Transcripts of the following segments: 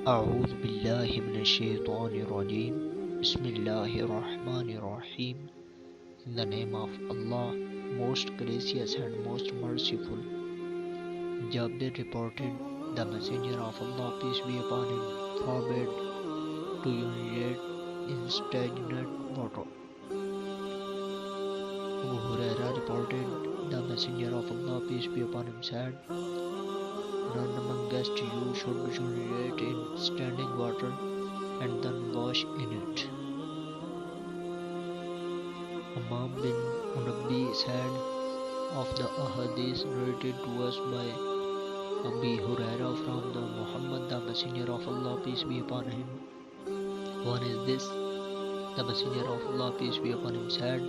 A'udhu billahi minash shaitanir rajim. Bismillahirrahmanirrahim. In the name of Allah, most gracious and most merciful. Jabir reported, the Messenger of Allah, peace be upon him, forbade to urinate in stagnant water. Abu Huraira reported, the Messenger of Allah, peace be upon him, said, none amongst you should urinate in standing water and then wash in it. Imam bin Nabvi said of the Hadith narrated to us by Abu Huraira from the Muhammad, the Messenger of Allah, peace be upon him. One is this: the Messenger of Allah, peace be upon him, said,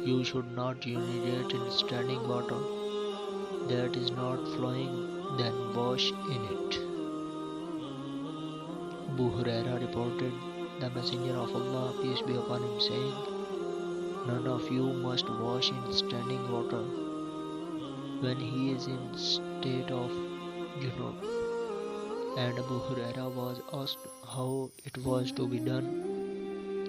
you should not urinate in standing water that is not flowing, then wash in it. Abu Huraira reported the Messenger of Allah, peace be upon him, saying, none of you must wash in standing water when he is in state of junub. And Abu Huraira was asked how it was to be done.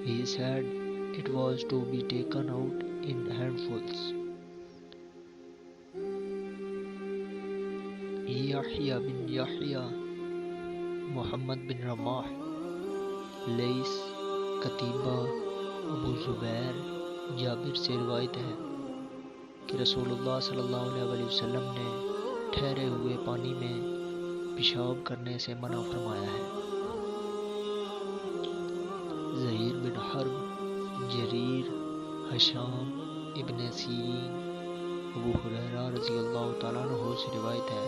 He said it was to be taken out in handfuls. Yahya bin Yahya, Muhammad bin Ramah, Lays, Katiba, Abu Zubair, Jabir से रिवायत है कि रसूलुल्लाह सल्लल्लाहु अलैहि वसल्लम ने ठहरे हुए पानी में पेशाब करने से मना फरमाया है। ज़हीर बिन हर्ब, जरीर, हशाम इब्न सीरीन, अबू हुरैरा रज़ी अल्लाह तआला अन्हु से रिवायत है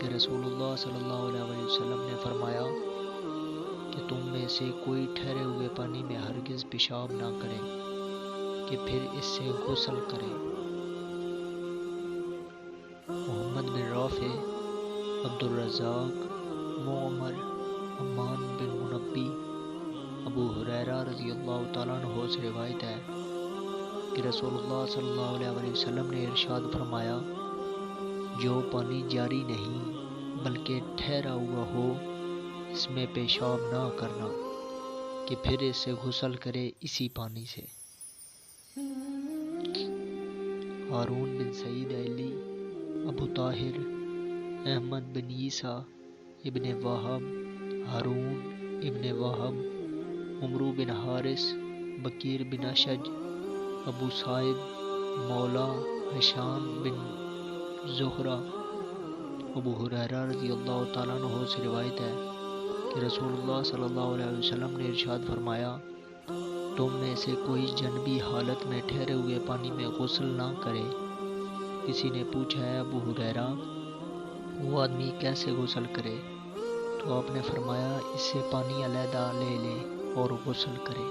कि रसूलुल्लाह सल्लल्लाहु अलैहि वसल्लम ने फरमाया कि तुम में से कोई ठहरे हुए पानी में हरगिज़ पेशाब ना करे कि फिर इससे गुस्ल करे। मोहम्मद बिन राफे, अब्दुल रज़ाक, मुअम्मर, अम्मान बिन मुनब्बी, अबू हुरैरा रज़ी अल्लाह तआला अन्हु से रिवायत है कि रसूलुल्लाह सल्लल्लाहु अलैहि वसल्लम ने इरशाद फरमाया, जो पानी जारी नहीं बल्कि ठहरा हुआ हो, इसमें पेशाब ना करना कि फिर इससे गुस्ल करे इसी पानी से। हारून बिन सईद अली, अबू ताहिर, अहमद बिन ईसा इब्न वहब, हारून इब्न वहब, उमरू बिन हारिस, बकीर बिन अशज, अबू साइब, मौला हशाम बिन ज़ुहरा, अबू हुरैरा रज़ी अल्लाह तआला अन्हु से रिवायत है कि रसूलुल्लाह सल्लल्लाहु अलैहि वसल्लम ने इरशाद फरमाया, तुम में से कोई जनबी हालत में ठहरे हुए पानी में गुस्ल ना करे। किसी ने पूछा, है अबू हुरैरा, वो आदमी कैसे गुस्ल करे? तो आपने फरमाया, इससे पानी अलहदा ले ले और गुस्ल करे।